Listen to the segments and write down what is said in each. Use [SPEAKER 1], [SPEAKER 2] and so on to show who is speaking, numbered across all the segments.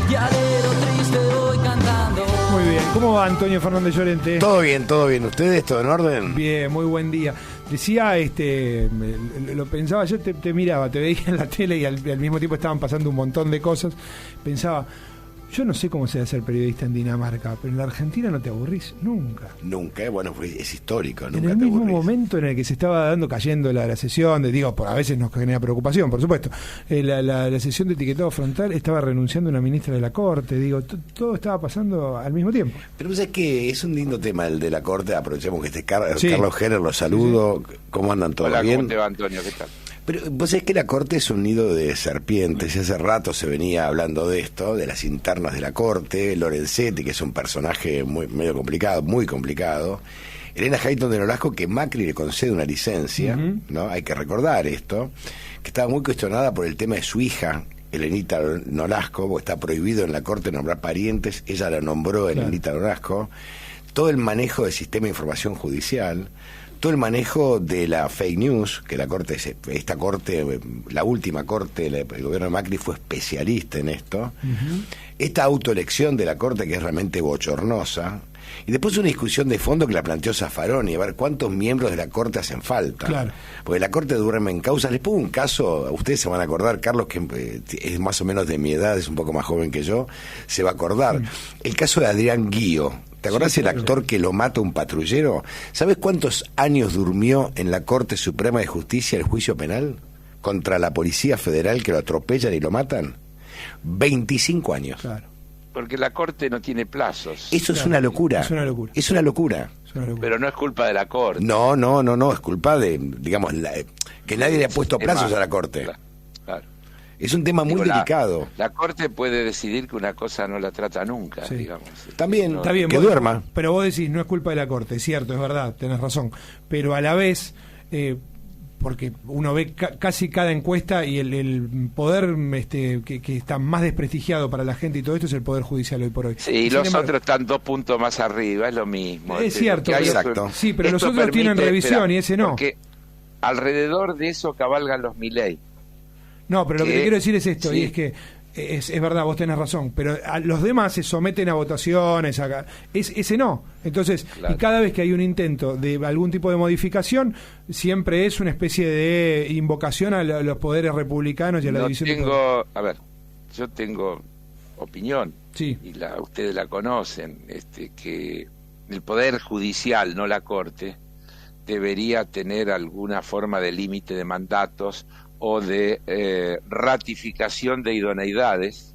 [SPEAKER 1] y alero triste voy cantando.
[SPEAKER 2] Muy bien, ¿cómo va Antonio Fernández Llorente?
[SPEAKER 3] Todo bien, todo bien. ¿Ustedes, todo en orden?
[SPEAKER 2] Bien, muy buen día. Decía, lo pensaba, yo te miraba, te veía en la tele y al mismo tiempo estaban pasando un montón de cosas. Pensaba, yo no sé cómo se debe ser periodista en Dinamarca, pero en la Argentina no te aburrís nunca.
[SPEAKER 3] Nunca, bueno, es histórico, nunca
[SPEAKER 2] en el
[SPEAKER 3] te
[SPEAKER 2] mismo
[SPEAKER 3] aburrís.
[SPEAKER 2] momento en el que se estaba cayendo la sesión, a veces nos genera preocupación, por supuesto, la sesión de etiquetado frontal, estaba renunciando una ministra de la Corte, todo estaba pasando al mismo tiempo.
[SPEAKER 3] Pero es que es un lindo tema el de la Corte, aprovechemos que
[SPEAKER 2] Sí.
[SPEAKER 3] Carlos Heller, los saludo. Sí. ¿Cómo andan todos?
[SPEAKER 4] Hola,
[SPEAKER 3] bien?
[SPEAKER 4] ¿Cómo te va, Antonio? ¿Qué tal?
[SPEAKER 3] Pero vos sabés que la Corte es un nido de serpientes, y hace rato se venía hablando de esto, de las internas de la Corte. Lorenzetti, que es un personaje medio complicado, muy complicado. Elena Hayton de Nolasco, que Macri le concede una licencia, ¿no? Hay que recordar esto, que estaba muy cuestionada por el tema de su hija, Elenita Nolasco, porque está prohibido en la Corte nombrar parientes, ella la nombró Elenita Nolasco. Todo el manejo del sistema de información judicial, todo el manejo de la fake news, que la Corte, esta Corte, la última Corte, el gobierno de Macri fue especialista en esto, esta autoelección de la Corte que es realmente bochornosa, y después una discusión de fondo que la planteó Zaffaroni, a ver cuántos miembros de la Corte hacen falta.
[SPEAKER 2] Claro. Porque
[SPEAKER 3] la Corte duerme en causa. Les pongo un caso, ustedes se van a acordar, Carlos, que es más o menos de mi edad, es un poco más joven que yo, se va a acordar. El caso de Adrián Guío. ¿Te acordás el actor que lo mata un patrullero? ¿Sabes cuántos años durmió en la Corte Suprema de Justicia el juicio penal contra la Policía Federal que lo atropellan y lo matan? 25 años.
[SPEAKER 2] Claro.
[SPEAKER 4] Porque la Corte no tiene plazos.
[SPEAKER 3] Eso es una locura.
[SPEAKER 2] Es una locura.
[SPEAKER 3] Es una locura.
[SPEAKER 4] Pero no es culpa de la Corte.
[SPEAKER 3] No, es culpa de, digamos, que nadie le ha puesto plazos a la Corte.
[SPEAKER 4] Claro.
[SPEAKER 3] Es un tema muy delicado.
[SPEAKER 4] La Corte puede decidir que una cosa no la trata nunca,
[SPEAKER 2] Sí.
[SPEAKER 4] digamos.
[SPEAKER 3] También,
[SPEAKER 2] Está bien,
[SPEAKER 3] que
[SPEAKER 2] vos,
[SPEAKER 3] duerma.
[SPEAKER 2] Pero vos decís, no es culpa de la Corte, es cierto, es verdad, tenés razón. Pero a la vez, porque uno ve casi cada encuesta y el poder que está más desprestigiado para la gente y todo esto es el Poder Judicial hoy por hoy.
[SPEAKER 4] Sí, y los otros están 2 puntos más arriba, es lo mismo.
[SPEAKER 2] Es cierto,
[SPEAKER 3] exacto.
[SPEAKER 2] Sí, pero los otros tienen revisión y ese no.
[SPEAKER 4] Porque alrededor de eso cabalgan los Milei.
[SPEAKER 2] No, pero lo que te quiero decir es esto,
[SPEAKER 4] sí.
[SPEAKER 2] y es que es verdad, vos tenés razón, pero a los demás se someten a votaciones, ese no. Entonces,
[SPEAKER 4] claro.
[SPEAKER 2] Y cada vez que hay un intento de algún tipo de modificación, siempre es una especie de invocación a los poderes republicanos y a la división de poder.
[SPEAKER 4] A ver, yo tengo opinión,
[SPEAKER 2] Sí.
[SPEAKER 4] y ustedes la conocen, que el Poder Judicial, no la Corte, debería tener alguna forma de límite de mandatos o de ratificación de idoneidades.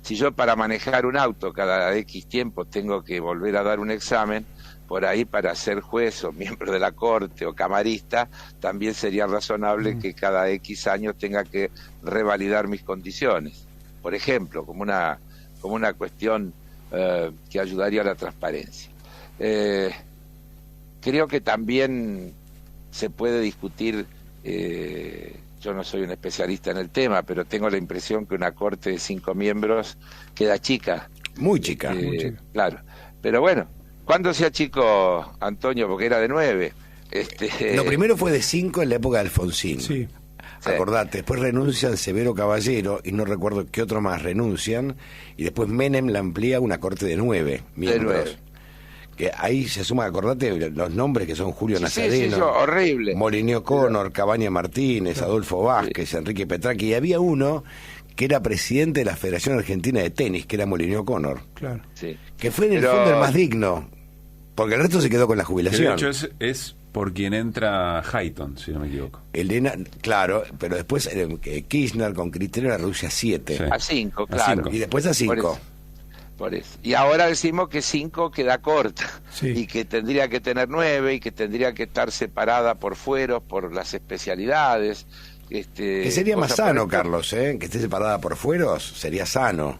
[SPEAKER 4] Si yo para manejar un auto cada X tiempo tengo que volver a dar un examen, por ahí para ser juez o miembro de la Corte o camarista, también sería razonable que cada X años tenga que revalidar mis condiciones. Por ejemplo, como una cuestión que ayudaría a la transparencia. Creo que también se puede discutir. Yo no soy un especialista en el tema, pero tengo la impresión que una Corte de 5 miembros queda chica.
[SPEAKER 3] Muy chica.
[SPEAKER 2] Muy chica.
[SPEAKER 4] Claro. Pero bueno, ¿cuándo se achicó, Antonio? Porque era de 9.
[SPEAKER 3] Lo primero fue de 5 en la época de Alfonsín.
[SPEAKER 2] Sí.
[SPEAKER 3] Acordate, después renuncian Severo Caballero y no recuerdo qué otro más renuncian, y después Menem la amplía a una Corte de 9 miembros.
[SPEAKER 4] De 9.
[SPEAKER 3] Que ahí se suma, acordate los nombres que son Julio Nazareno,
[SPEAKER 4] Sí, horrible.
[SPEAKER 3] Molineo Connor, Cabaña Martínez, Adolfo Vázquez, Enrique Petraqui, y había uno que era presidente de la Federación Argentina de Tenis, que era Molineo Connor,
[SPEAKER 2] Claro.
[SPEAKER 4] Sí.
[SPEAKER 3] que fue en el fondo el más digno, porque el resto se quedó con la
[SPEAKER 5] Que
[SPEAKER 3] jubilación.
[SPEAKER 5] de hecho es por quien entra Hayton, si no me equivoco.
[SPEAKER 3] Elena, claro, pero después Kirchner con criterio la reduce a 7.
[SPEAKER 5] Sí.
[SPEAKER 4] A 5,
[SPEAKER 5] A
[SPEAKER 4] claro.
[SPEAKER 5] 5.
[SPEAKER 3] Y después a 5.
[SPEAKER 4] Por eso. Y ahora decimos que 5 queda corta,
[SPEAKER 2] Sí.
[SPEAKER 4] y que tendría que tener 9, y que tendría que estar separada por fueros, por las especialidades.
[SPEAKER 3] Que sería más sano, Carlos, que esté separada por fueros, sería sano.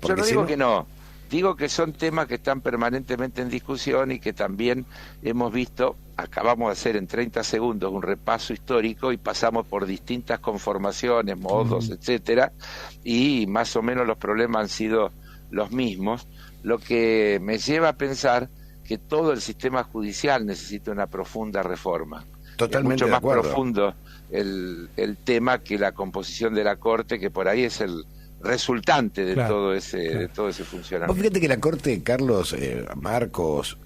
[SPEAKER 4] Yo no digo que no, digo que son temas que están permanentemente en discusión y que también hemos visto. Acabamos de hacer en 30 segundos un repaso histórico y pasamos por distintas conformaciones, modos, etcétera, y más o menos los problemas han sido los mismos, lo que me lleva a pensar que todo el sistema judicial necesita una profunda reforma.
[SPEAKER 3] Totalmente
[SPEAKER 4] es mucho
[SPEAKER 3] de
[SPEAKER 4] más
[SPEAKER 3] acuerdo.
[SPEAKER 4] profundo el tema que la composición de la Corte, que por ahí es resultante de
[SPEAKER 2] Claro,
[SPEAKER 4] todo ese
[SPEAKER 2] claro.
[SPEAKER 4] de todo ese
[SPEAKER 3] Vos
[SPEAKER 4] funcionamiento.
[SPEAKER 3] fíjate que la Corte, Carlos, Marcos,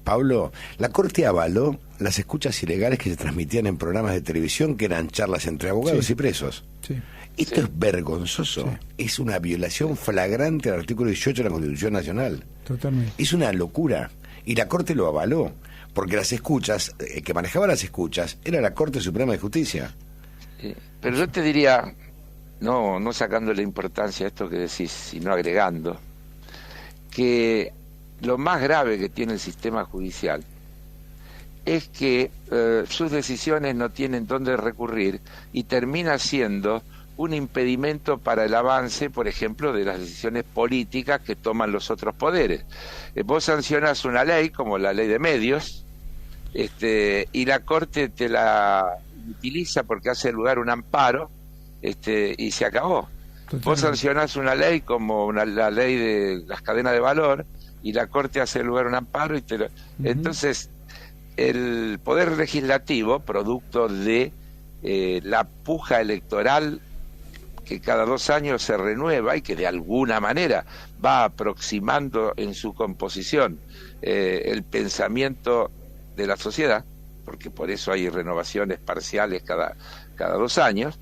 [SPEAKER 3] Pablo, la Corte avaló las escuchas ilegales que se transmitían en programas de televisión que eran charlas entre abogados
[SPEAKER 2] Sí.
[SPEAKER 3] y presos.
[SPEAKER 2] Sí.
[SPEAKER 3] Esto
[SPEAKER 4] Sí.
[SPEAKER 3] es vergonzoso.
[SPEAKER 2] Sí.
[SPEAKER 3] Es una violación flagrante del artículo 18 de la Constitución Nacional.
[SPEAKER 2] Totalmente.
[SPEAKER 3] Es una locura. Y la Corte lo avaló. Porque las escuchas, que manejaba las escuchas, era la Corte Suprema de Justicia.
[SPEAKER 4] Pero yo te diría, no sacándole importancia a esto que decís, sino agregando, que lo más grave que tiene el sistema judicial es que sus decisiones no tienen dónde recurrir y termina siendo un impedimento para el avance, por ejemplo, de las decisiones políticas que toman los otros poderes. Vos sancionás una ley, como la ley de medios, y la Corte te la utiliza porque hace lugar un amparo, y se acabó.
[SPEAKER 2] Totalmente.
[SPEAKER 4] Vos sancionás una ley como la ley de las cadenas de valor y la Corte hace lugar un amparo y entonces el Poder Legislativo, producto de la puja electoral que cada 2 años se renueva y que de alguna manera va aproximando en su composición el pensamiento de la sociedad, porque por eso hay renovaciones parciales cada 2 años,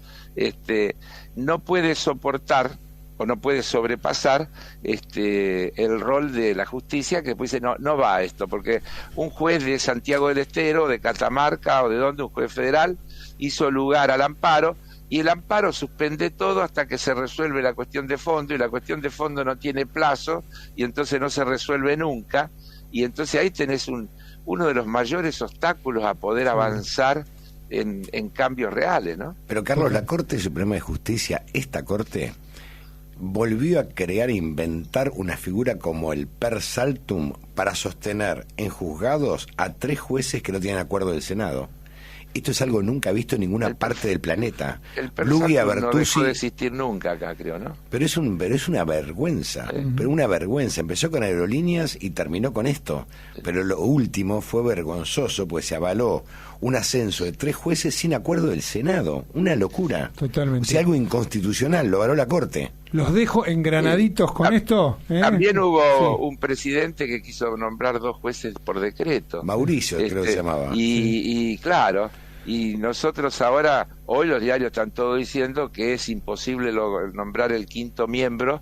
[SPEAKER 4] no puede soportar o no puede sobrepasar el rol de la justicia, que después dice no va esto, porque un juez de Santiago del Estero, de Catamarca o de donde, un juez federal, hizo lugar al amparo, y el amparo suspende todo hasta que se resuelve la cuestión de fondo, y la cuestión de fondo no tiene plazo, y entonces no se resuelve nunca, y entonces ahí tenés uno de los mayores obstáculos a poder avanzar en cambios reales, ¿no?
[SPEAKER 3] Pero Carlos, la Corte Suprema de Justicia, esta Corte, volvió a crear e inventar una figura como el per saltum para sostener en juzgados a 3 jueces que no tienen acuerdo del Senado. Esto es algo nunca visto en ninguna parte del planeta.
[SPEAKER 4] El per
[SPEAKER 3] Luglia
[SPEAKER 4] saltum no dejó
[SPEAKER 3] Bertuzzi,
[SPEAKER 4] de existir nunca acá, creo, ¿no?
[SPEAKER 3] pero es una vergüenza, pero una vergüenza. Empezó con aerolíneas y terminó con esto. Pero lo último fue vergonzoso, pues se avaló un ascenso de 3 jueces sin acuerdo del Senado. Una locura.
[SPEAKER 2] Totalmente.
[SPEAKER 3] O sea, algo inconstitucional, lo avaló la Corte.
[SPEAKER 2] Los dejo engranaditos con esto.
[SPEAKER 4] También hubo
[SPEAKER 2] Sí.
[SPEAKER 4] un presidente que quiso nombrar 2 jueces por decreto.
[SPEAKER 3] Mauricio, creo que se llamaba.
[SPEAKER 4] Y claro, y nosotros ahora, hoy los diarios están todos diciendo que es imposible nombrar el 5º miembro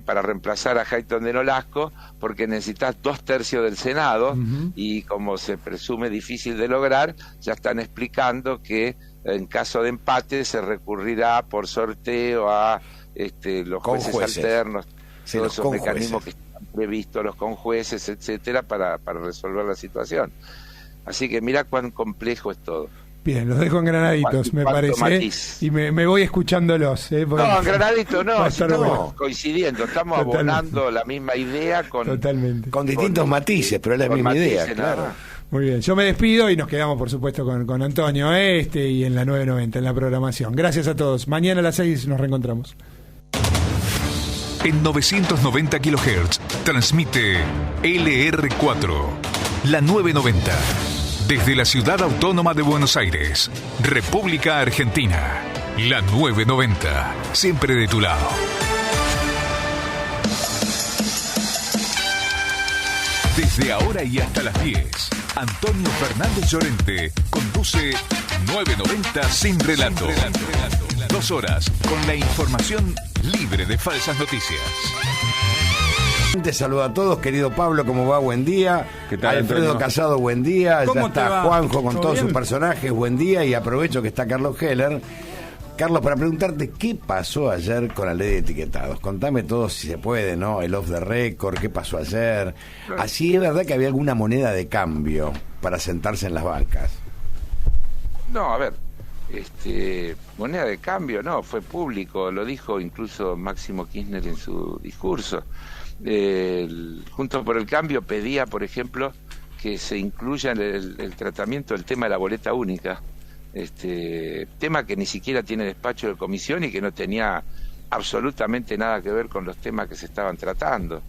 [SPEAKER 4] para reemplazar a Hayton de Nolasco, porque necesitas 2/3 del Senado,
[SPEAKER 2] Ujú.
[SPEAKER 4] y como se presume difícil de lograr, ya están explicando que en caso de empate se recurrirá por sorteo a los
[SPEAKER 3] Con
[SPEAKER 4] jueces
[SPEAKER 3] jueces.
[SPEAKER 4] alternos,
[SPEAKER 3] Sí,
[SPEAKER 4] todos
[SPEAKER 3] los
[SPEAKER 4] esos mecanismos que
[SPEAKER 3] conjueces.
[SPEAKER 4] están previstos, los conjueces, etcétera, para resolver la situación. Así que mira cuán complejo es todo.
[SPEAKER 2] Bien, los dejo engranaditos, me
[SPEAKER 4] Cuánto
[SPEAKER 2] parece.
[SPEAKER 4] matiz.
[SPEAKER 2] Y me voy escuchándolos. Porque
[SPEAKER 4] No, Granadito, no,
[SPEAKER 2] va a estar
[SPEAKER 4] estamos
[SPEAKER 2] bueno.
[SPEAKER 4] coincidiendo, estamos
[SPEAKER 2] Totalmente.
[SPEAKER 4] abonando la misma idea con
[SPEAKER 2] Totalmente.
[SPEAKER 3] Con distintos matices, pero es la
[SPEAKER 4] con
[SPEAKER 3] misma idea,
[SPEAKER 4] matices, nada
[SPEAKER 3] claro.
[SPEAKER 4] más.
[SPEAKER 2] Muy bien, yo me despido y nos quedamos, por supuesto, con Antonio y en la 990, en la programación. Gracias a todos. Mañana a las 6 nos reencontramos.
[SPEAKER 6] En 990 kHz transmite LR4, la 990. Desde la Ciudad Autónoma de Buenos Aires, República Argentina. La 990, siempre de tu lado. Desde ahora y hasta las 10, Antonio Fernández Llorente conduce 990 sin relato. 2 horas con la información libre de falsas noticias.
[SPEAKER 3] Te saludo a todos, querido Pablo, ¿cómo va? Buen día.
[SPEAKER 5] ¿Qué tal,
[SPEAKER 3] Alfredo
[SPEAKER 5] Antonio?
[SPEAKER 3] Casado, buen día. Ya
[SPEAKER 2] ¿Cómo te
[SPEAKER 3] está
[SPEAKER 2] va?
[SPEAKER 3] Juanjo con
[SPEAKER 2] ¿Todo
[SPEAKER 3] todos
[SPEAKER 2] bien?
[SPEAKER 3] sus personajes, buen día. Y aprovecho que está Carlos Heller. Carlos, para preguntarte, ¿qué pasó ayer con la ley de etiquetados? Contame todo si se puede, ¿no? El off the record, ¿qué pasó ayer? Así es verdad que había alguna moneda de cambio para sentarse en las bancas.
[SPEAKER 4] No, a ver, moneda de cambio, no, fue público, lo dijo incluso Máximo Kirchner en su discurso. Juntos por el Cambio pedía, por ejemplo, que se incluya en el tratamiento del tema de la boleta única, tema que ni siquiera tiene despacho de comisión y que no tenía absolutamente nada que ver con los temas que se estaban tratando.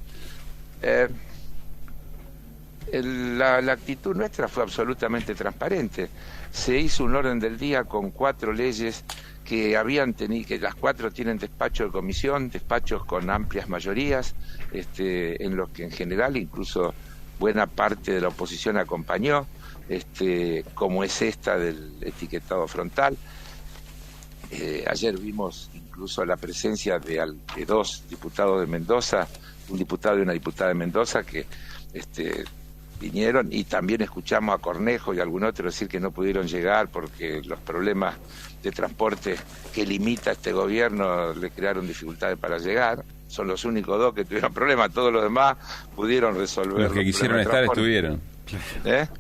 [SPEAKER 4] La actitud nuestra fue absolutamente transparente. Se hizo un orden del día con 4 leyes que habían tenido, que las 4 tienen despacho de comisión, despachos con amplias mayorías, en los que en general incluso buena parte de la oposición acompañó, como es esta del etiquetado frontal. Ayer vimos incluso la presencia de 2 diputados de Mendoza, un diputado y una diputada de Mendoza que vinieron, y también escuchamos a Cornejo y algún otro decir que no pudieron llegar porque los problemas de transporte que limita este gobierno le crearon dificultades para llegar. Son los únicos 2 que tuvieron problemas, todos los demás pudieron resolver.
[SPEAKER 5] Los que quisieron estar estuvieron.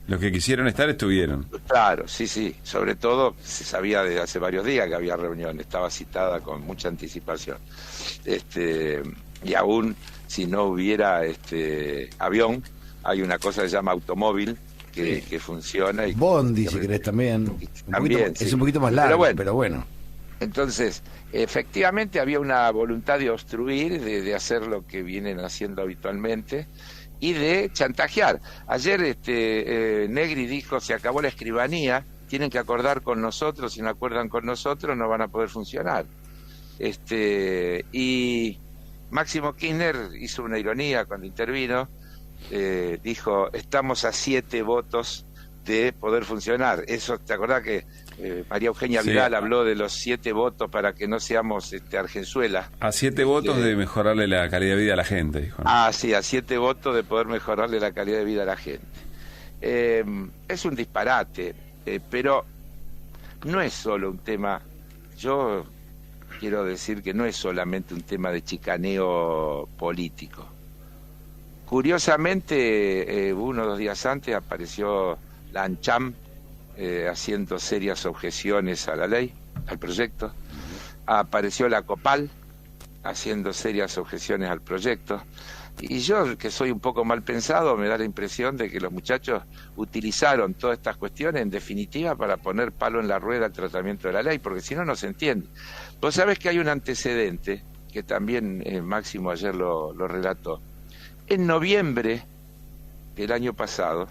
[SPEAKER 5] Los que quisieron estar estuvieron.
[SPEAKER 4] Claro, sí, sobre todo se sabía desde hace varios días que había reunión, estaba citada con mucha anticipación. Y aún si no hubiera avión, hay una cosa que se llama automóvil que funciona. Y
[SPEAKER 3] Bondi, si querés, también. Es un poquito más largo, pero bueno.
[SPEAKER 4] Entonces, efectivamente había una voluntad de obstruir, de hacer lo que vienen haciendo habitualmente y de chantajear. Ayer Negri dijo: se acabó la escribanía, tienen que acordar con nosotros, si no acuerdan con nosotros no van a poder funcionar. Y Máximo Kirchner hizo una ironía cuando intervino, dijo: estamos a 7 votos de poder funcionar. Eso, ¿te acordás que María Eugenia Vidal habló de los 7 votos para que no seamos Argenzuela?
[SPEAKER 5] A 7 votos de mejorarle la calidad de vida a la gente, dijo, ¿no?
[SPEAKER 4] Sí, a 7 votos de poder mejorarle la calidad de vida a la gente. Es un disparate, pero no es solo un tema. Yo quiero decir que no es solamente un tema de chicaneo político. Curiosamente, 1 o 2 días antes apareció la ANCHAM haciendo serias objeciones a la ley, al proyecto. Apareció la COPAL haciendo serias objeciones al proyecto. Y yo, que soy un poco mal pensado, me da la impresión de que los muchachos utilizaron todas estas cuestiones, en definitiva, para poner palo en la rueda al tratamiento de la ley, porque si no, no se entiende. Vos sabés que hay un antecedente, que también Máximo ayer lo relató. En noviembre del año pasado,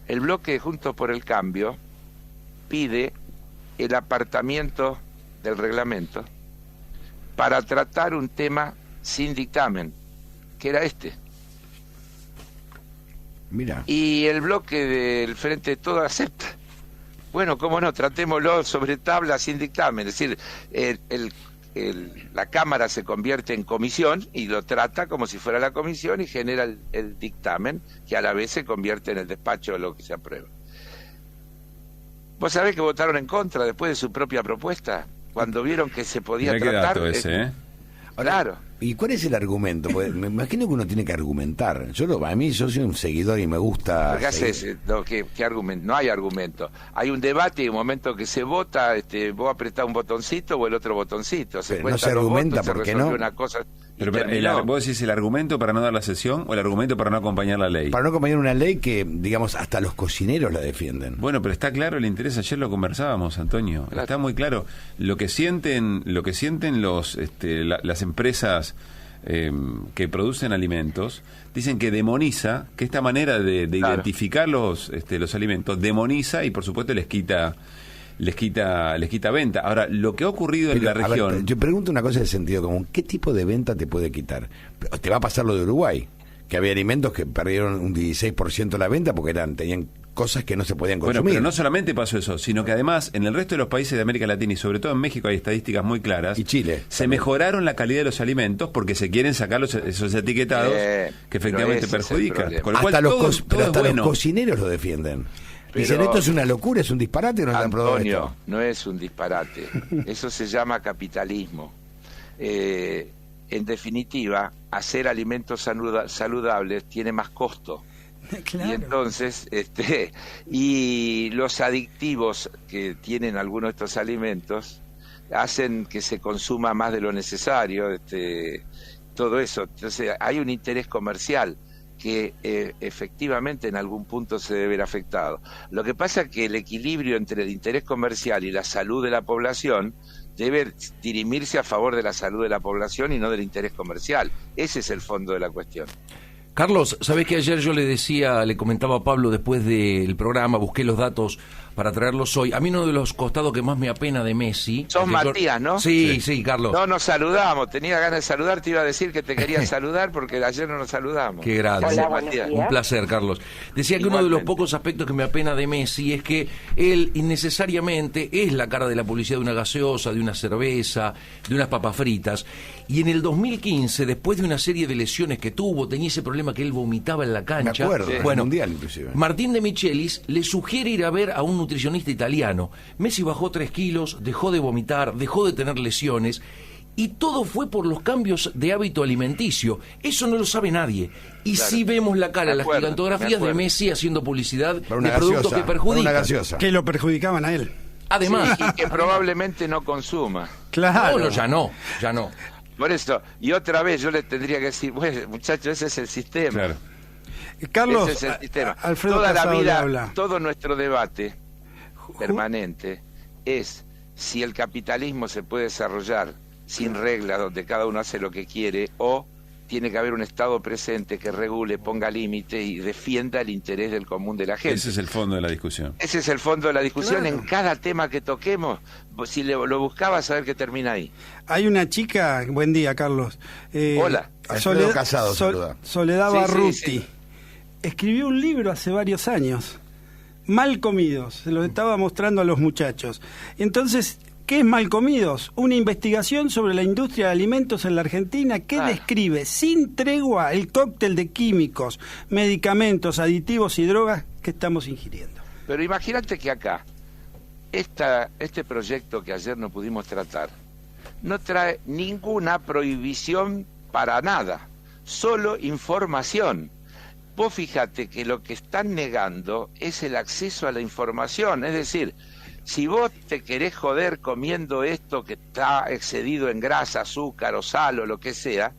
[SPEAKER 4] el bloque de Juntos por el Cambio pide el apartamiento del reglamento para tratar un tema sin dictamen, que era
[SPEAKER 3] Mira.
[SPEAKER 4] Y el bloque del Frente de Todo acepta. Bueno, cómo no, tratémoslo sobre tabla sin dictamen. Es decir, la Cámara se convierte en comisión y lo trata como si fuera la comisión y genera el dictamen, que a la vez se convierte en el despacho de lo que se aprueba. ¿Vos sabés que votaron en contra después de su propia propuesta? Cuando vieron que se podía
[SPEAKER 5] Mirá
[SPEAKER 4] tratar...
[SPEAKER 5] qué dato ese,
[SPEAKER 4] Claro.
[SPEAKER 3] ¿Y cuál es el argumento? Pues me imagino que uno tiene que argumentar. Yo soy un seguidor y me gusta...
[SPEAKER 4] ¿Qué haces? ¿Qué argumento? No hay argumento. Hay un debate y un momento que se vota, vos apretás un botoncito o el otro botoncito.
[SPEAKER 3] No se argumenta, ¿por qué no?
[SPEAKER 4] Una cosa
[SPEAKER 5] pero vos decís el argumento para no dar la sesión o el argumento para no acompañar la ley.
[SPEAKER 3] Para no acompañar una ley que, digamos, hasta los cocineros la defienden.
[SPEAKER 5] Bueno, pero está claro el interés. Ayer lo conversábamos, Antonio. Claro. Está muy claro lo que sienten las empresas que producen alimentos. Dicen que demoniza, que esta manera de identificar los alimentos demoniza y por supuesto les quita venta. Ahora, lo que ha ocurrido en la región...
[SPEAKER 3] Ver, yo pregunto una cosa de sentido común. ¿Qué tipo de venta te puede quitar? Te va a pasar lo de Uruguay, que había alimentos que perdieron un 16% la venta porque tenían cosas que no se podían consumir.
[SPEAKER 5] Bueno, pero no solamente pasó eso, sino que además en el resto de los países de América Latina y sobre todo en México hay estadísticas muy claras.
[SPEAKER 3] Y Chile.
[SPEAKER 5] Se mejoraron la calidad de los alimentos porque se quieren sacar esos etiquetados que efectivamente perjudican. Con lo cual
[SPEAKER 3] hasta los cocineros lo defienden.
[SPEAKER 4] Pero,
[SPEAKER 3] dicen, esto es una locura, es un disparate, ¿no?
[SPEAKER 4] Antonio, no es un disparate. Eso se llama capitalismo. En definitiva, hacer alimentos saludables tiene más costo. Claro. Y entonces, y los adictivos que tienen algunos de estos alimentos hacen que se consuma más de lo necesario, todo eso. Entonces, hay un interés comercial que efectivamente en algún punto se debe ver afectado. Lo que pasa es que el equilibrio entre el interés comercial y la salud de la población debe dirimirse a favor de la salud de la población y no del interés comercial. Ese es el fondo de la cuestión.
[SPEAKER 7] Carlos, ¿sabés que ayer yo le comentaba a Pablo después del programa, busqué los datos para traerlos hoy? A mí uno de los costados que más me apena de Messi...
[SPEAKER 4] Sos Matías, ¿no?
[SPEAKER 7] Sí, Carlos.
[SPEAKER 4] No, nos saludamos, tenía ganas de saludar, te iba a decir que te quería saludar porque ayer no nos saludamos.
[SPEAKER 7] Qué grande.
[SPEAKER 8] Hola,
[SPEAKER 4] Matías.
[SPEAKER 7] Un placer, Carlos. Decía que uno de los pocos aspectos que me apena de Messi es que él innecesariamente es la cara de la publicidad de una gaseosa, de una cerveza, de unas papas fritas. Y en el 2015, después de una serie de lesiones que tuvo, tenía ese problema que él vomitaba en la cancha.
[SPEAKER 3] Me acuerdo,
[SPEAKER 7] bueno,
[SPEAKER 3] mundial inclusive.
[SPEAKER 7] Martín de Michelis le sugiere ir a ver a un nutricionista italiano. Messi bajó 3 kilos, dejó de vomitar, dejó de tener lesiones. Y todo fue por los cambios de hábito alimenticio. Eso no lo sabe nadie. Y
[SPEAKER 4] Claro.
[SPEAKER 7] sí vemos la cara, las
[SPEAKER 4] Me
[SPEAKER 7] gigantografías de
[SPEAKER 4] acuerdo.
[SPEAKER 7] Messi haciendo publicidad de
[SPEAKER 3] Para una
[SPEAKER 7] productos
[SPEAKER 3] gaseosa,
[SPEAKER 7] que
[SPEAKER 3] para
[SPEAKER 7] perjudican.
[SPEAKER 3] una gaseosa.
[SPEAKER 9] Que lo perjudicaban a él.
[SPEAKER 7] Además,
[SPEAKER 4] Sí, y que probablemente no consuma.
[SPEAKER 9] Claro.
[SPEAKER 7] no, ya no.
[SPEAKER 4] Por eso, y otra vez yo le tendría que decir, bueno, muchachos, ese es el sistema.
[SPEAKER 5] Claro.
[SPEAKER 9] Carlos,
[SPEAKER 4] Ese es el sistema.
[SPEAKER 9] Alfredo
[SPEAKER 4] Toda la
[SPEAKER 9] Casado le
[SPEAKER 4] vida,
[SPEAKER 9] habla.
[SPEAKER 4] todo nuestro debate permanente es si el capitalismo se puede desarrollar sin reglas, donde cada uno hace lo que quiere, o tiene que haber un Estado presente que regule, ponga límites y defienda el interés del común de la gente.
[SPEAKER 5] Ese es el fondo de la discusión.
[SPEAKER 4] Ese es el fondo de la discusión.
[SPEAKER 9] Claro.
[SPEAKER 4] En cada tema que toquemos, si lo buscabas, a ver qué termina ahí.
[SPEAKER 9] Hay una chica, buen día, Carlos.
[SPEAKER 4] Hola.
[SPEAKER 3] Alfredo Casado, saluda.
[SPEAKER 9] Soledad
[SPEAKER 4] Sí, sí,
[SPEAKER 9] Barruti.
[SPEAKER 4] sí.
[SPEAKER 9] Escribió un libro hace varios años, Mal Comidos, se los estaba mostrando a los muchachos. Entonces, ¿qué es Mal Comidos? Una investigación sobre la industria de alimentos en la Argentina que describe sin tregua el cóctel de químicos, medicamentos, aditivos y drogas que estamos ingiriendo.
[SPEAKER 4] Pero imagínate que acá, este proyecto que ayer no pudimos tratar, no trae ninguna prohibición para nada, solo información. Vos fíjate que lo que están negando es el acceso a la información, es decir, si vos te querés joder comiendo esto que está excedido en grasa, azúcar o sal o lo que sea,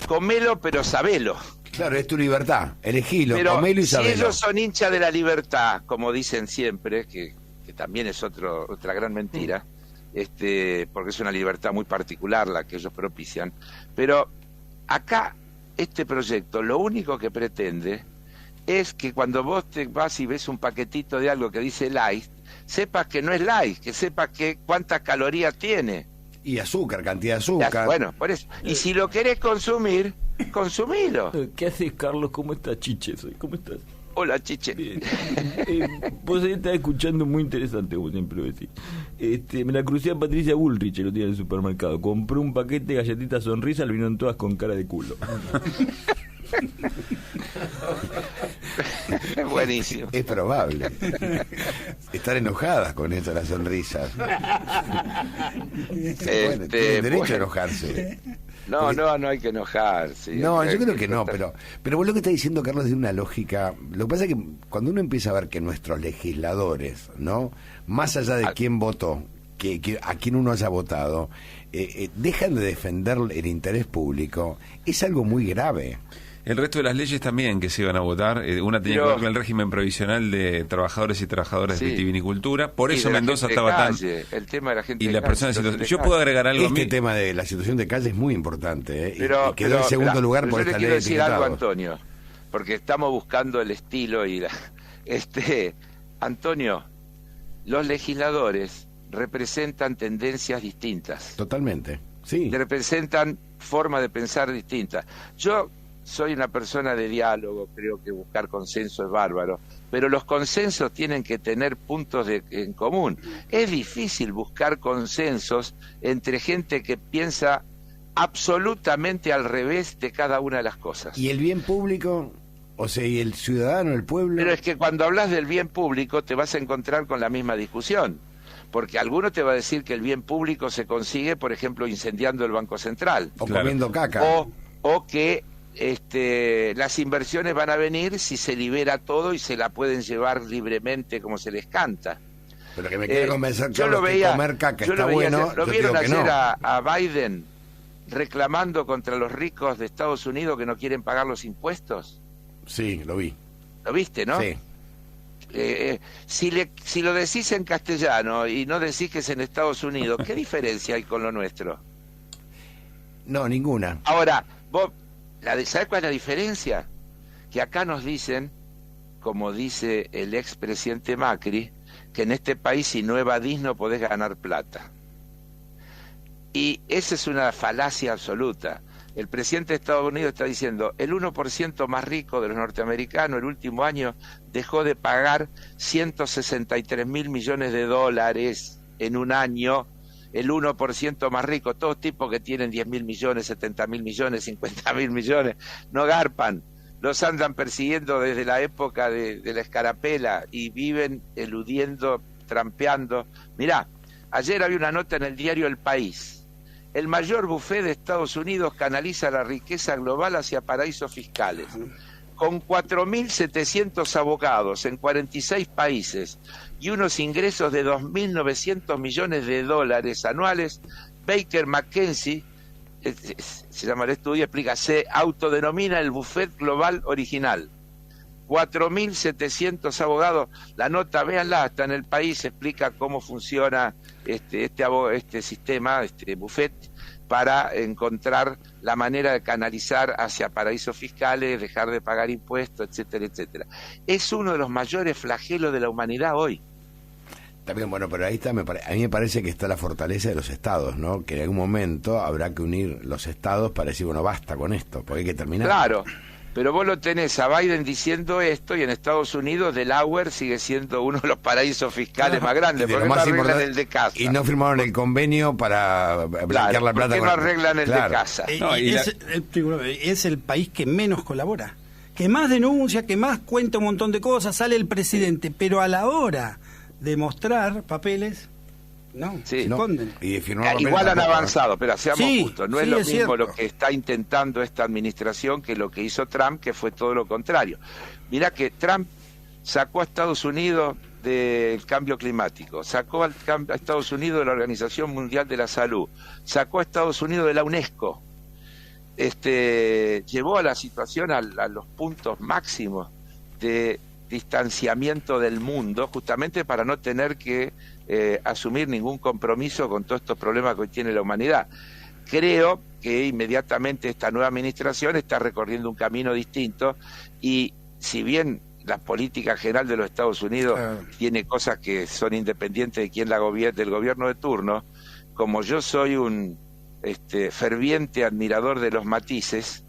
[SPEAKER 4] comelo pero sabelo.
[SPEAKER 3] Claro, es tu libertad. Elegilo,
[SPEAKER 4] Pero
[SPEAKER 3] comelo y
[SPEAKER 4] si
[SPEAKER 3] sabelo.
[SPEAKER 4] ellos son hinchas de la libertad, como dicen siempre, que también es otra gran mentira, porque es una libertad muy particular la que ellos propician, pero acá este proyecto lo único que pretende es que cuando vos te vas y ves un paquetito de algo que dice light, sepas que no es light, que sepas cuántas calorías tiene.
[SPEAKER 3] Y azúcar, cantidad de azúcar.
[SPEAKER 4] Bueno, por eso. Y si lo querés consumir, consumilo.
[SPEAKER 10] ¿Qué haces, Carlos? ¿Cómo estás, Chiche? ¿Cómo estás?
[SPEAKER 4] Hola, Chiche.
[SPEAKER 10] Bien. Vos estás escuchando muy interesante, vos siempre lo decís. Me la crucé a Patricia Bullrich el otro día en el supermercado. Compré un paquete de galletitas Sonrisa, le vinieron todas con cara de culo.
[SPEAKER 4] Buenísimo.
[SPEAKER 3] Es probable. Estar enojadas con esto, las sonrisas. Bueno, tienen derecho a enojarse.
[SPEAKER 4] No, no hay que enojarse.
[SPEAKER 3] No, yo creo que no, pero vos lo que está diciendo, Carlos, es de una lógica. Lo que pasa es que cuando uno empieza a ver que nuestros legisladores, ¿no? Más allá de quién votó, a quién uno haya votado, dejan de defender el interés público, es algo muy grave.
[SPEAKER 5] El resto de las leyes también que se iban a votar, una tenía que ver con el régimen provisional de trabajadores y trabajadoras de vitivinicultura, por eso Mendoza estaba tan...
[SPEAKER 4] El tema de la gente
[SPEAKER 5] y
[SPEAKER 4] de
[SPEAKER 5] las
[SPEAKER 4] calle,
[SPEAKER 5] personas...
[SPEAKER 4] situación de
[SPEAKER 5] Yo
[SPEAKER 4] calle.
[SPEAKER 5] puedo agregar algo
[SPEAKER 3] Este
[SPEAKER 5] a mí.
[SPEAKER 3] tema de la situación de calle es muy importante, y quedó
[SPEAKER 4] Pero,
[SPEAKER 3] en segundo lugar
[SPEAKER 4] pero
[SPEAKER 3] por
[SPEAKER 4] yo
[SPEAKER 3] esta
[SPEAKER 4] le
[SPEAKER 3] ley
[SPEAKER 4] quiero
[SPEAKER 3] de
[SPEAKER 4] decir algo,
[SPEAKER 3] etiquetado.
[SPEAKER 4] Antonio, porque estamos buscando el estilo y la... Antonio, los legisladores representan tendencias distintas.
[SPEAKER 3] Totalmente, sí.
[SPEAKER 4] Representan formas de pensar distintas. Yo soy una persona de diálogo, creo que buscar consenso es bárbaro, pero los consensos tienen que tener puntos en común. Es difícil buscar consensos entre gente que piensa absolutamente al revés de cada una de las cosas.
[SPEAKER 3] ¿Y el bien público? O sea, ¿y el ciudadano, el pueblo?
[SPEAKER 4] Pero es que cuando hablas del bien público te vas a encontrar con la misma discusión, porque alguno te va a decir que el bien público se consigue, por ejemplo, incendiando el Banco Central.
[SPEAKER 3] O comiendo caca.
[SPEAKER 4] O que las inversiones van a venir si se libera todo y se la pueden llevar libremente como se les canta.
[SPEAKER 3] Pero que me quiere convencer,
[SPEAKER 4] yo
[SPEAKER 3] Carlos,
[SPEAKER 4] lo veía,
[SPEAKER 3] que comer caca
[SPEAKER 4] yo
[SPEAKER 3] está
[SPEAKER 4] lo veía
[SPEAKER 3] bueno.
[SPEAKER 4] ayer. ¿Lo
[SPEAKER 3] yo
[SPEAKER 4] vieron
[SPEAKER 3] digo que
[SPEAKER 4] ayer
[SPEAKER 3] no.
[SPEAKER 4] a Biden reclamando contra los ricos de Estados Unidos que no quieren pagar los impuestos?
[SPEAKER 3] Sí, lo vi.
[SPEAKER 4] ¿Lo viste, no?
[SPEAKER 3] Sí.
[SPEAKER 4] Si lo decís en castellano y no decís que es en Estados Unidos, ¿qué diferencia hay con lo nuestro?
[SPEAKER 3] No, ninguna.
[SPEAKER 4] Ahora, vos, ¿sabés cuál es la diferencia? que acá nos dicen, como dice el expresidente Macri, que en este país si no evadís no podés ganar plata. Y esa es una falacia absoluta. El presidente de Estados Unidos está diciendo, el 1% más rico de los norteamericanos el último año dejó de pagar 163 mil millones de dólares en un año, el 1% más rico, todos tipos que tienen 10 mil millones, 70 mil millones, 50 mil millones, no garpan, los andan persiguiendo desde la época de la escarapela y viven eludiendo, trampeando. Mirá, ayer había una nota en el diario El País. El mayor buffet de Estados Unidos canaliza la riqueza global hacia paraísos fiscales. Con 4.700 abogados en 46 países y unos ingresos de 2.900 millones de dólares anuales, Baker McKenzie, se llama el estudio, explica, se autodenomina el buffet global original. 4.700 abogados, la nota, véanla, está en El País, explica cómo funciona este sistema, este buffet, para encontrar la manera de canalizar hacia paraísos fiscales, dejar de pagar impuestos, etcétera, etcétera. Es uno de los mayores flagelos de la humanidad hoy.
[SPEAKER 3] También, bueno, pero ahí está, a mí me parece que está la fortaleza de los estados, ¿no? Que en algún momento habrá que unir los estados para decir, bueno, basta con esto, porque hay que terminar.
[SPEAKER 4] Claro. Pero vos lo tenés a Biden diciendo esto y en Estados Unidos Delaware sigue siendo uno de los paraísos fiscales más grandes. ¿Por qué no arreglan el de casa?
[SPEAKER 3] Y no firmaron el convenio para blanquear la plata.
[SPEAKER 4] ¿Por qué no arreglan el de casa?
[SPEAKER 9] Es el país que menos colabora, que más denuncia, que más cuenta un montón de cosas, sale el presidente, pero a la hora de mostrar papeles... No,
[SPEAKER 4] sí,
[SPEAKER 9] se esconden.
[SPEAKER 4] Igual han avanzado, pero seamos justos, no es lo mismo
[SPEAKER 9] cierto.
[SPEAKER 4] lo que está intentando esta administración que lo que hizo Trump, que fue todo lo contrario. Mirá que Trump sacó a Estados Unidos del cambio climático, sacó a Estados Unidos de la Organización Mundial de la Salud, sacó a Estados Unidos de la UNESCO, llevó a la situación a los puntos máximos de distanciamiento del mundo, justamente para no tener que asumir ningún compromiso con todos estos problemas que hoy tiene la humanidad. Creo que inmediatamente esta nueva administración está recorriendo un camino distinto y si bien la política general de los Estados Unidos tiene cosas que son independientes de quién del gobierno de turno, como yo soy un ferviente admirador de los matices,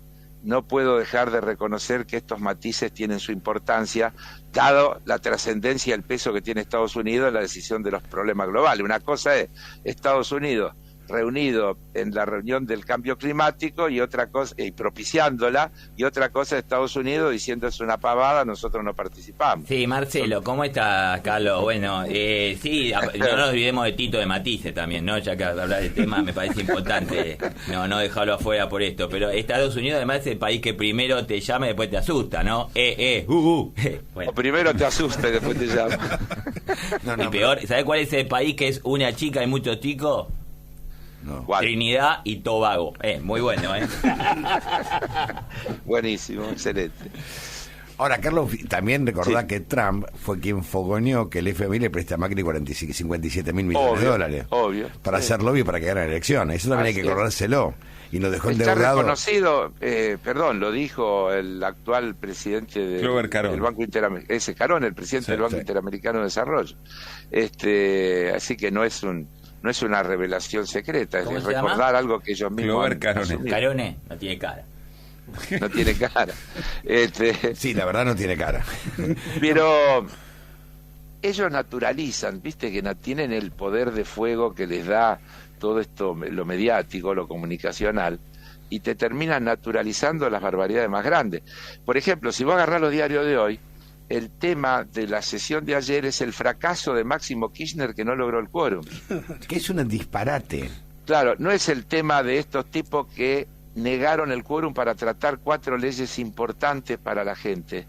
[SPEAKER 4] no puedo dejar de reconocer que estos matices tienen su importancia, dado la trascendencia y el peso que tiene Estados Unidos en la decisión de los problemas globales. Una cosa es Estados Unidos reunido en la reunión del cambio climático y otra cosa, y propiciándola, y otra cosa es Estados Unidos diciendo es una pavada, nosotros no participamos.
[SPEAKER 8] Sí, Marcelo, ¿cómo estás, Carlos? Bueno, sí, no nos olvidemos de Tito de Matisse también, ¿no? Ya que hablar del tema me parece importante, no dejarlo afuera por esto, pero Estados Unidos además es el país que primero te llama y después te asusta, ¿no?
[SPEAKER 4] Bueno. O primero te asusta y después te llama.
[SPEAKER 8] Y peor, ¿sabes cuál es el país que es una chica y muchos chicos?
[SPEAKER 3] No.
[SPEAKER 8] Trinidad y Tobago. Muy bueno,
[SPEAKER 4] Buenísimo, excelente.
[SPEAKER 3] Ahora, Carlos, también recordá que Trump fue quien fogoneó que el FMI le preste a Macri 57 mil millones de dólares.
[SPEAKER 4] Obvio.
[SPEAKER 3] Para hacer lobby para que gane la elección. Eso también hay que acordárselo. Y nos dejó
[SPEAKER 4] está
[SPEAKER 3] endeudado.
[SPEAKER 4] Reconocido, lo dijo el actual presidente del Banco Interamericano, ese Carón, el presidente del Banco Interamericano de Desarrollo. Así que no es una revelación secreta, es recordar algo que ellos mismos
[SPEAKER 8] Carone no tiene cara.
[SPEAKER 4] No tiene cara.
[SPEAKER 3] Sí, la verdad no tiene cara.
[SPEAKER 4] Pero ellos naturalizan, viste que tienen el poder de fuego que les da todo esto, lo mediático, lo comunicacional, y te terminan naturalizando las barbaridades más grandes. Por ejemplo, si vos agarrás los diarios de hoy, el tema de la sesión de ayer es el fracaso de Máximo Kirchner que no logró el quórum.
[SPEAKER 3] Que es un disparate.
[SPEAKER 4] Claro, no es el tema de estos tipos que negaron el quórum para tratar 4 leyes importantes para la gente,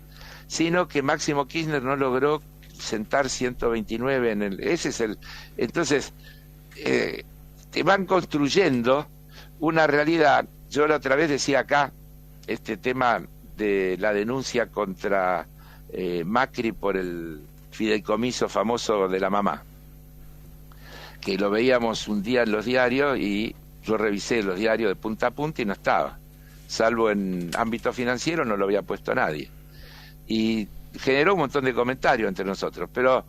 [SPEAKER 4] sino que Máximo Kirchner no logró sentar 129 en el... Ese es el... Entonces, te van construyendo una realidad. Yo la otra vez decía acá, este tema de la denuncia contra... Macri por el fideicomiso famoso de la mamá, que lo veíamos un día en los diarios y yo revisé los diarios de punta a punta y no estaba, salvo en ámbito financiero no lo había puesto nadie. y generó un montón de comentarios entre nosotros, pero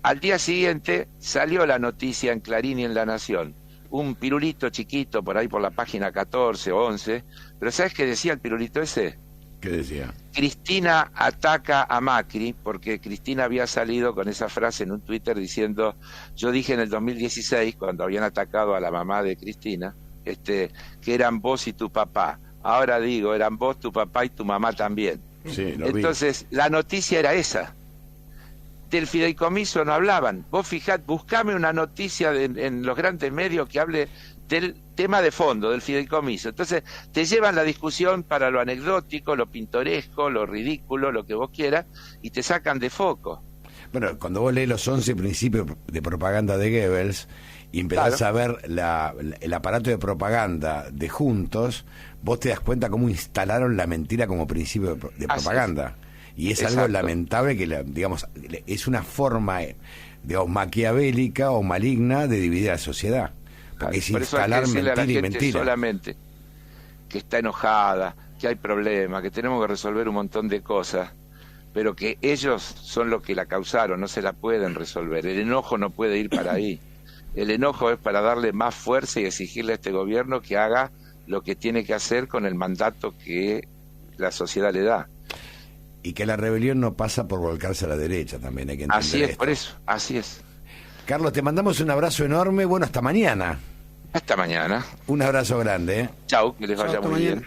[SPEAKER 4] al día siguiente salió la noticia en Clarín y en La Nación, un pirulito chiquito por ahí por la página 14 o 11, pero ¿sabes qué decía el pirulito ese?
[SPEAKER 3] ¿Qué decía?
[SPEAKER 4] Cristina ataca a Macri, porque Cristina había salido con esa frase en un Twitter diciendo, yo dije en el 2016, cuando habían atacado a la mamá de Cristina, que eran vos y tu papá. Ahora digo, eran vos, tu papá y tu mamá también.
[SPEAKER 3] Sí,
[SPEAKER 4] entonces, la noticia era esa. Del fideicomiso no hablaban. Vos fijad, buscame una noticia en los grandes medios que hable del tema de fondo, del fideicomiso. Entonces, te llevan la discusión para lo anecdótico, lo pintoresco, lo ridículo, lo que vos quieras, y te sacan de foco.
[SPEAKER 3] Bueno, cuando vos lees los 11 principios de propaganda de Goebbels y empezás a ver el aparato de propaganda de Juntos, vos te das cuenta cómo instalaron la mentira como principio de propaganda. Y es algo lamentable que, digamos, es una forma, digamos, maquiavélica o maligna de dividir a la sociedad. Porque es instalar mentira y mentira.
[SPEAKER 4] Solamente que está enojada, que hay problemas, que tenemos que resolver un montón de cosas, pero que ellos son los que la causaron, no se la pueden resolver. El enojo no puede ir para ahí. El enojo es para darle más fuerza y exigirle a este gobierno que haga lo que tiene que hacer con el mandato que la sociedad le da.
[SPEAKER 3] Y que la rebelión no pasa por volcarse a la derecha, también hay que entender
[SPEAKER 4] así es,
[SPEAKER 3] esto.
[SPEAKER 4] por eso, así es.
[SPEAKER 3] Carlos, te mandamos un abrazo enorme, bueno, hasta mañana.
[SPEAKER 4] Hasta mañana.
[SPEAKER 3] Un abrazo grande,
[SPEAKER 4] Chau, que les vaya muy bien.